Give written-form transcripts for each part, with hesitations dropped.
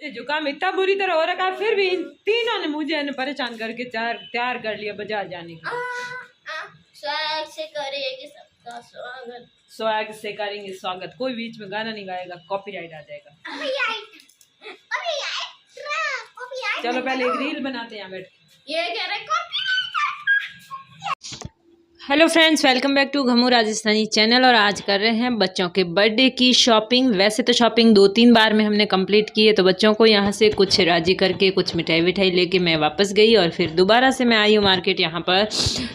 जुकाम इतना बुरी तरह हो रखा, फिर भी इन तीनों ने मुझे परेशान करके तैयार कर लिया बाजार जाने के लिए। स्वैग से करेंगे सबका स्वागत, स्वैग से करेंगे स्वागत। कोई बीच में गाना नहीं गाएगा, कॉपीराइट आ जाएगा। चलो पहले एक रील बनाते हैं यहाँ बैठ के। ये कह रहे hello friends, welcome back to Ghamu Rajasthani channel. और आज कर रहे हैं बच्चों के बर्थडे की शॉपिंग। वैसे तो शॉपिंग 2-3 बार में हमने कंप्लीट की है, तो बच्चों को यहाँ से कुछ राजी करके कुछ मिठाई विठाई लेके मैं वापस गई और फिर दोबारा से मैं आई हूँ मार्केट यहाँ पर।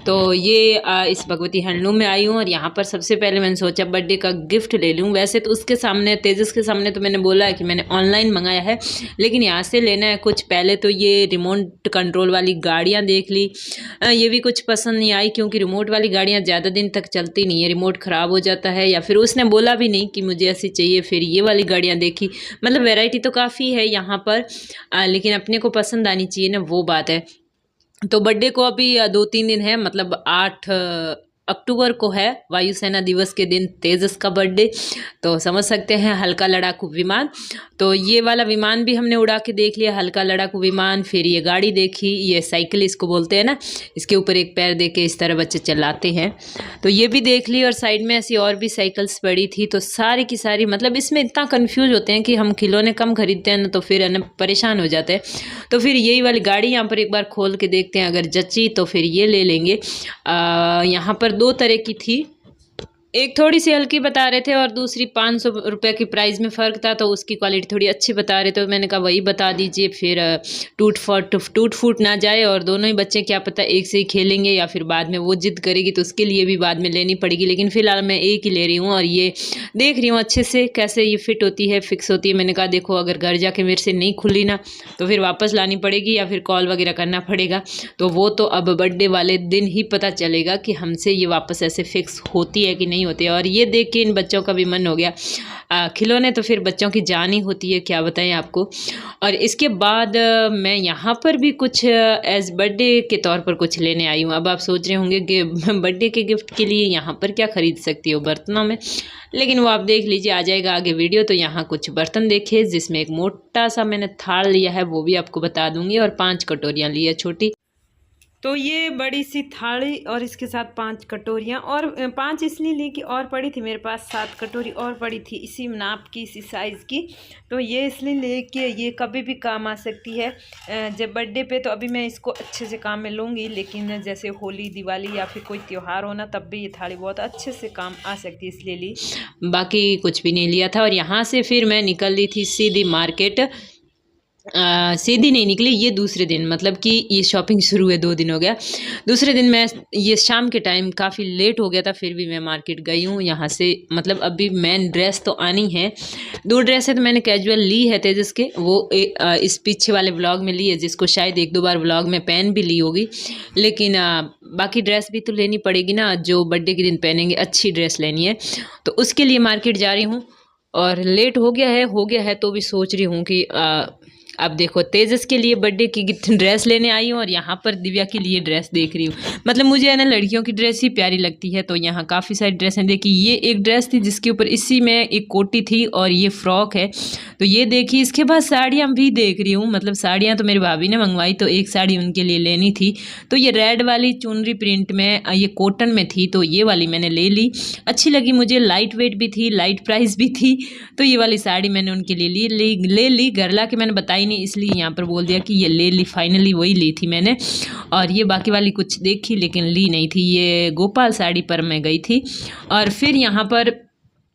तो ये इस भगवती हैंडलूम में आई हूँ और यहाँ पर सबसे पहले मैंने सोचा बर्थडे का गिफ्ट ले लूँ। वैसे तो उसके सामने तेजस के सामने तो मैंने बोला है कि मैंने ऑनलाइन मंगाया है, लेकिन यहाँ से लेना है कुछ। पहले तो ये रिमोट कंट्रोल वाली गाड़ियाँ देख ली, ये भी कुछ पसंद नहीं आई क्योंकि रिमोट वाली गाड़ियाँ ज़्यादा दिन तक चलती नहीं है, रिमोट ख़राब हो जाता है, या फिर उसने बोला भी नहीं कि मुझे ऐसी चाहिए। फिर ये वाली गाड़ियाँ देखी, मतलब वैरायटी तो काफ़ी है यहाँ पर, लेकिन अपने को पसंद आनी चाहिए ना, वो बात है। तो बर्थडे को अभी 2-3 दिन है, मतलब 8 अक्टूबर को है वायुसेना दिवस के दिन तेजस का बर्थडे। तो समझ सकते हैं हल्का लड़ाकू विमान। तो ये वाला विमान भी हमने उड़ा के देख लिया, हल्का लड़ाकू विमान। फिर ये गाड़ी देखी, ये साइकिल इसको बोलते हैं ना, इसके ऊपर एक पैर दे के इस तरह बच्चे चलाते हैं, तो ये भी देख ली। और साइड में ऐसी और भी साइकिल्स पड़ी थी, तो सारी की सारी, मतलब इसमें इतना कन्फ्यूज होते हैं कि हम खिलौने कम खरीदते हैं ना, तो फिर है ना परेशान हो जाते हैं। तो फिर यही वाली गाड़ी यहाँ पर एक बार खोल के देखते हैं, अगर जची तो फिर ये ले लेंगे। यहाँ पर 2 तरह की थी, एक थोड़ी सी हल्की बता रहे थे और दूसरी 500 रुपये की प्राइस में फ़र्क था, तो उसकी क्वालिटी थोड़ी अच्छी बता रहे थे। तो मैंने कहा वही बता दीजिए, फिर टूट फूट ना जाए। और दोनों ही बच्चे क्या पता एक से ही खेलेंगे या फिर बाद में वो जिद करेगी, तो उसके लिए भी बाद में लेनी पड़ेगी। लेकिन फ़िलहाल मैं एक ही ले रही हूँ और ये देख रही हूँ अच्छे से कैसे ये फिट होती है, फिक्स होती है। मैंने कहा देखो अगर घर जाके मेरे से नहीं खुली ना तो फिर वापस लानी पड़ेगी या फिर कॉल वगैरह करना पड़ेगा। तो वो तो अब बर्थडे वाले दिन ही पता चलेगा कि हमसे ये वापस ऐसे फिक्स होती है कि नहीं होती है। और ये देख के इन बच्चों का भी मन हो गया। खिलौने तो फिर बच्चों की जान ही होती है, क्या बताएं आपको। और इसके बाद मैं यहाँ पर भी कुछ एज बर्थडे के तौर पर कुछ लेने आई हूँ। अब आप सोच रहे होंगे कि बर्थडे के गिफ्ट के लिए यहाँ पर क्या खरीद सकती हो बर्तनों में, लेकिन वो आप देख लीजिए, आ जाएगा आगे वीडियो। तो यहाँ कुछ बर्तन देखे, जिसमें एक मोटा सा मैंने थाल लिया है, वो भी आपको बता दूंगी, और 5 कटोरियाँ ली है छोटी। तो ये बड़ी सी थाली और इसके साथ 5 कटोरियाँ, और 5 इसलिए ली कि और पड़ी थी मेरे पास, 7 कटोरी और पड़ी थी इसी नाप की, इसी साइज़ की। तो ये इसलिए ले कि ये कभी भी काम आ सकती है जब बर्थडे पे। तो अभी मैं इसको अच्छे से काम में लूँगी, लेकिन जैसे होली, दिवाली या फिर कोई त्यौहार होना, तब भी ये थाली बहुत अच्छे से काम आ सकती है, इसलिए ली। बाकी कुछ भी नहीं लिया था। और यहाँ से फिर मैं निकल ली थी सीधी मार्केट। सीधी नहीं निकली, ये दूसरे दिन, मतलब कि ये शॉपिंग शुरू हुए 2 दिन हो गया। दूसरे दिन मैं ये शाम के टाइम काफ़ी लेट हो गया था, फिर भी मैं मार्केट गई हूँ यहाँ से। मतलब अभी मेन ड्रेस तो आनी है, 2 ड्रेसें तो मैंने कैजुअल ली है तेजस के, वो इस पीछे वाले व्लॉग में ली है, जिसको शायद 1-2 बार व्लॉग में पहन भी ली होगी। लेकिन बाकी ड्रेस भी तो लेनी पड़ेगी ना, जो बर्थडे के दिन पहनेंगे, अच्छी ड्रेस लेनी है, तो उसके लिए मार्केट जा रही हूँ। और लेट हो गया है तो भी सोच रही हूँ कि अब देखो तेजस के लिए बर्थडे की ड्रेस लेने आई हूँ और यहाँ पर दिव्या के लिए ड्रेस देख रही हूँ। मतलब मुझे है ना लड़कियों की ड्रेस ही प्यारी लगती है, तो यहाँ काफ़ी सारी ड्रेसें देखी। ये एक ड्रेस थी जिसके ऊपर इसी में एक कोटी थी और ये फ्रॉक है, तो ये देखी। इसके बाद साड़ियाँ भी देख रही हूँ, मतलब साड़ियाँ तो मेरी भाभी ने मंगवाई, तो एक साड़ी उनके लिए लेनी थी। तो ये रेड वाली चुनरी प्रिंट में, ये कॉटन में थी, तो ये वाली मैंने ले ली, अच्छी लगी मुझे, लाइट वेट भी थी, लाइट प्राइस भी थी। तो ये वाली साड़ी मैंने उनके लिए ले ली। घर ला के मैंने बताई नहीं, इसलिए यहाँ पर बोल दिया कि ये ले ली, फाइनली वही ली थी मैंने। और ये बाकी वाली कुछ देखी लेकिन ली नहीं थी, ये गोपाल साड़ी पर मैं गई थी। और फिर यहाँ पर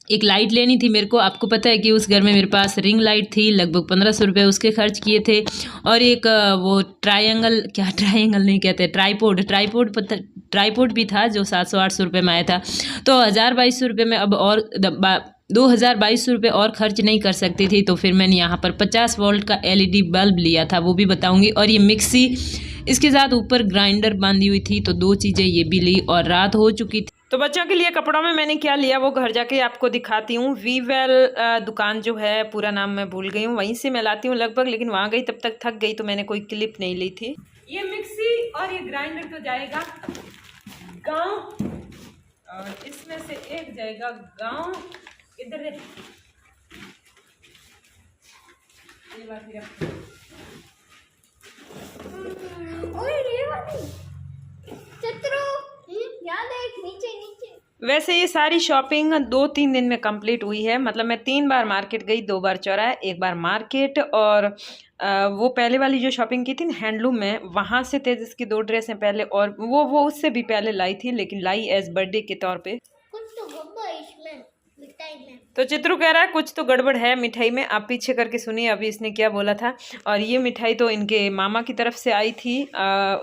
एक लाइट लेनी थी मेरे को। आपको पता है कि उस घर में मेरे पास रिंग लाइट थी, लगभग 1500 रुपये उसके खर्च किए थे। और एक वो ट्रायंगल नहीं कहते, ट्राईपोड भी था, जो 700-800 रुपये में आया था। तो 1000-2200 रुपये में अब और 2000-2200 रुपये और खर्च नहीं कर सकती थी। तो फिर मैंने यहाँ पर 50 वोल्ट का LED बल्ब लिया था, वो भी बताऊँगी। और ये मिक्सी, इसके साथ ऊपर ग्राइंडर बांधी हुई थी, तो 2 चीज़ें ये भी ली। और रात हो चुकी थी। तो बच्चों के लिए कपड़ों में मैंने क्या लिया वो घर जाके आपको दिखाती हूँ। वीवेल दुकान जो है, पूरा नाम मैं भूल गई हूँ, वहीं से मैं लाती हूँ लगभग, लेकिन वहाँ गई तब तक थक गई तो मैंने कोई क्लिप नहीं ली थी। ये मिक्सी और ये ग्राइंडर तो जाएगा गाँव, और इसमें से एक जाएगा गाँव, इधर ये बाकी रख। ओए ये वाली चित्रो यहाँ देख नीचे नीचे। वैसे ये सारी शॉपिंग 2-3 दिन में कंप्लीट हुई है। मतलब मैं 3 बार मार्केट गई, 2 बार चौराहा, 1 बार मार्केट। और वो पहले वाली जो शॉपिंग की थी ना हैंडलूम में, वहाँ से तेजस की 2 ड्रेसें पहले, और वो उससे भी पहले लाई थी, लेकिन लाई एज बर्थडे के तौर पे। कुछ तो गब्बा इसमें मिठाई में। तो चित्रू कह रहा है कुछ तो गड़बड़ है मिठाई में। आप पीछे करके सुनिए अभी इसने क्या बोला था। और ये मिठाई तो इनके मामा की तरफ से आई थी,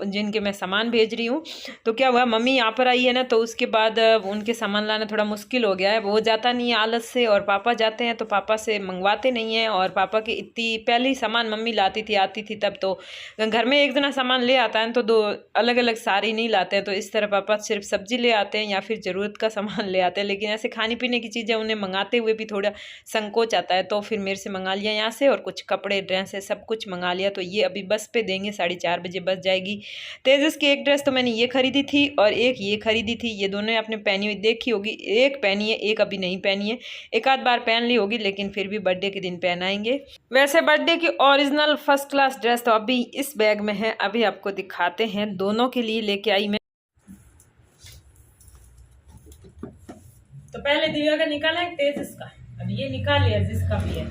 जिनके मैं सामान भेज रही हूँ। तो क्या हुआ, मम्मी यहाँ पर आई है ना, तो उसके बाद उनके सामान लाना थोड़ा मुश्किल हो गया है। वो जाता नहीं है आलस से, और पापा जाते हैं तो पापा से मंगवाते नहीं हैं। और पापा की इतनी पहले ही सामान मम्मी लाती थी, आती थी तब। तो घर में एक जना सामान ले आता है तो 2 अलग अलग सारी नहीं लाते हैं। तो इस तरह पापा सिर्फ सब्जी ले आते हैं या फिर ज़रूरत का सामान ले आते हैं। लेकिन ऐसे खाने पीने की चीज़ें उन्हें मंगाते हुए भी थोड़ा संकोच आता है। तो फिर मेरे से मंगा लिया यहाँ से, और कुछ कपड़े ड्रेस है सब कुछ मंगा लिया। तो ये अभी बस पे देंगे, 4:30 बजे बस जाएगी। तेजस की एक ड्रेस तो मैंने ये खरीदी थी, और एक ये खरीदी थी। ये दोनों आपने पहनी हुई देखी होगी। एक पहनी है, एक अभी नहीं पहनी है। एक आध बार पहन ली होगी, लेकिन फिर भी बर्थडे के दिन पहनाएंगे। वैसे बर्थडे की ओरिजिनल फर्स्ट क्लास ड्रेस तो अभी इस बैग में है, अभी आपको दिखाते हैं। दोनों के लिए लेके आई मैं। तो पहले दिव्या का निकाला है, तेजस का। अब ये निकाल लिया जिसका भी है,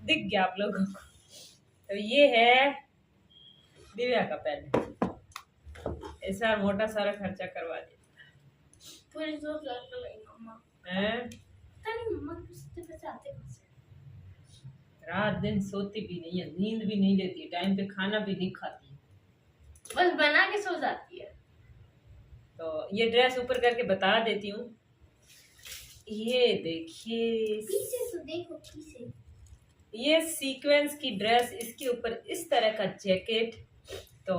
दिख गया आप लोगों को। तो ये है दिव्या का। पहले ऐसा मोटा सारा खर्चा करवा दिया। पूरे 2 लाख का लगी मम्मा। हैं? पता नहीं मम्मा कितने पैसे आते हैं। रात दिन सोती भी नहीं है, नींद भी नहीं लेती, टाइम पे खाना भी नहीं खाती, बस बना के सो जाती है। तो ये ड्रेस ऊपर करके बता देती हूँ। ये देखिए, पीछे तो देखो पीछे। ये सीक्वेंस की ड्रेस, इसके ऊपर इस तरह का जैकेट। तो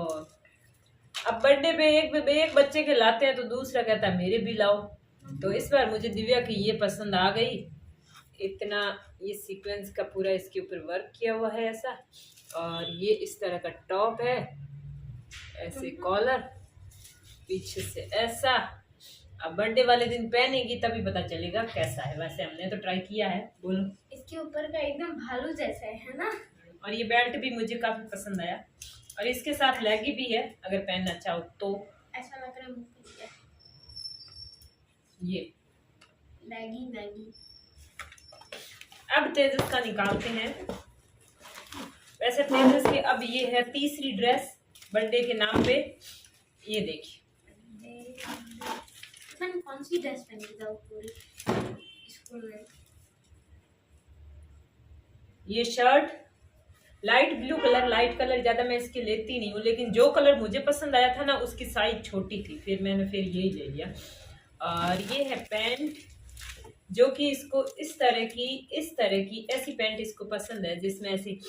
अब बर्थडे पे एक बच्चे के लाते हैं तो दूसरा कहता है मेरे भी लाओ। तो इस बार मुझे दिव्या की ये पसंद आ गई। इतना ये सीक्वेंस का पूरा इसके ऊपर वर्क किया हुआ है ऐसा, और ये इस तरह का टॉप है, ऐसे कॉलर, पीछे से ऐसा। अब बर्थडे वाले दिन पहनेगी तभी पता चलेगा कैसा है। वैसे हमने तो ट्राई किया है। बोलो। इसके ऊपर का एकदम भालू जैसा है ना। और ये बेल्ट भी मुझे काफी पसंद आया, और इसके साथ लेगी भी है अगर पहनना चाहो तो। ऐसा लग रहा है मुझे ये मैगी मैगी। अब तेजस का निकालते हैं। वैसे तेजस की अब ये है तीसरी ड्रेस बर्थडे के नाम पे। ये देखिए, मैंने कौन सी ड्रेस पहनी थी पूरी स्कूल में। ये shirt light blue colour, light colour ज्यादा मैं इसके लेती नहीं हूँ, लेकिन जो कलर मुझे पसंद आया था ना उसकी साइज छोटी थी, फिर मैंने यही ले लिया। और ये है पैंट, जो कि इसको इस तरह की ऐसी पैंट इसको पसंद है जिसमें ऐसी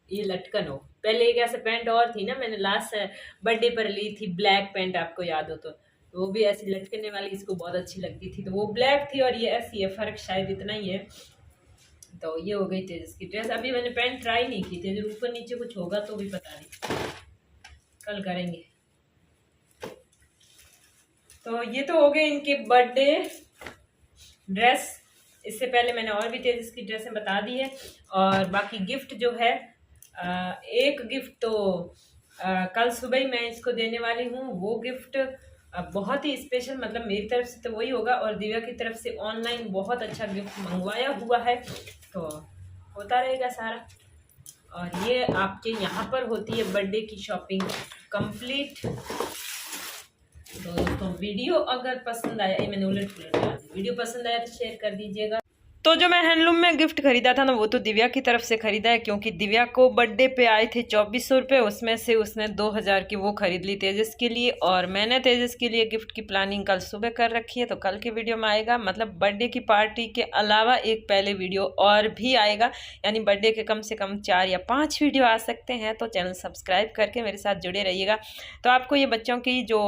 ये लटकन हो। पहले एक ऐसा पैंट और थी ना, मैंने लास्ट बर्थडे पर ली थी, ब्लैक पैंट, आपको याद हो तो वो भी ऐसी लटकने वाली इसको बहुत अच्छी लगती थी। तो वो ब्लैक थी और ये ऐसी है, फर्क शायद इतना ही है। तो ये हो गई तेजस की ड्रेस। अभी मैंने पैंट ट्राई नहीं की थी, ऊपर नीचे कुछ होगा तो भी पता नहीं, कल करेंगे। तो ये तो हो गए इनके बर्थडे ड्रेस। इससे पहले मैंने और भी तेजस की ड्रेसें बता दी है। और बाकी गिफ्ट जो है, एक गिफ्ट तो कल सुबह ही मैं इसको देने वाली हूँ। वो गिफ्ट बहुत ही स्पेशल, मतलब मेरी तरफ से तो वही होगा, और दिव्या की तरफ से ऑनलाइन बहुत अच्छा गिफ्ट मंगवाया हुआ है, तो होता रहेगा सारा। और ये आपके यहाँ पर होती है बर्थडे की शॉपिंग कंप्लीट। तो दोस्तों वीडियो अगर पसंद आया, ये मैंने उलट पुलट करा दी, वीडियो पसंद आया तो शेयर कर दीजिएगा। तो जो मैं हैंडलूम में गिफ्ट खरीदा था ना, वो तो दिव्या की तरफ से खरीदा है, क्योंकि दिव्या को बर्थडे पे आए थे 2400 रुपये, उसमें से उसने 2000 की वो खरीद ली तेजस के लिए। और मैंने तेजस के लिए गिफ्ट की प्लानिंग कल सुबह कर रखी है, तो कल के वीडियो में आएगा। मतलब बर्थडे की पार्टी के अलावा एक पहले वीडियो और भी आएगा, यानी बर्थडे के कम से कम 4 या 5 वीडियो आ सकते हैं। तो चैनल सब्सक्राइब करके मेरे साथ जुड़े रहिएगा। तो आपको ये बच्चों की जो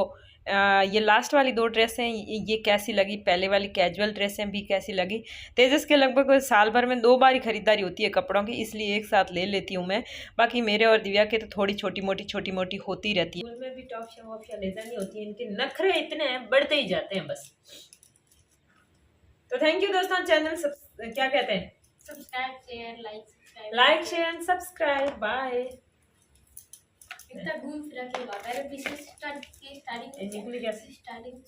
ये लास्ट वाली 2 ड्रेसें ये कैसी लगी, पहले वाली कैजुअल ड्रेसें भी कैसी लगी। तेजस के लगभग साल भर में 2 बार ही खरीदारी होती है कपड़ों की, इसलिए एक साथ ले लेती हूँ मैं। बाकी मेरे और दिव्या के तो थोड़ी छोटी मोटी होती रहती है। स्कूल में भी टॉफियाँ वॉफियाँ ले जानी होती है, इनके नखरे इतने हैं, बढ़ते ही जाते हैं बस। तो थैंक यू दोस्तों, चैनल क्या कहते हैं, subscribe share like. Subscribe like share and subscribe bye इतना घूम फिर के पहले पीछे स्टार्टिंग निकली कैसे? स्टार्टिंग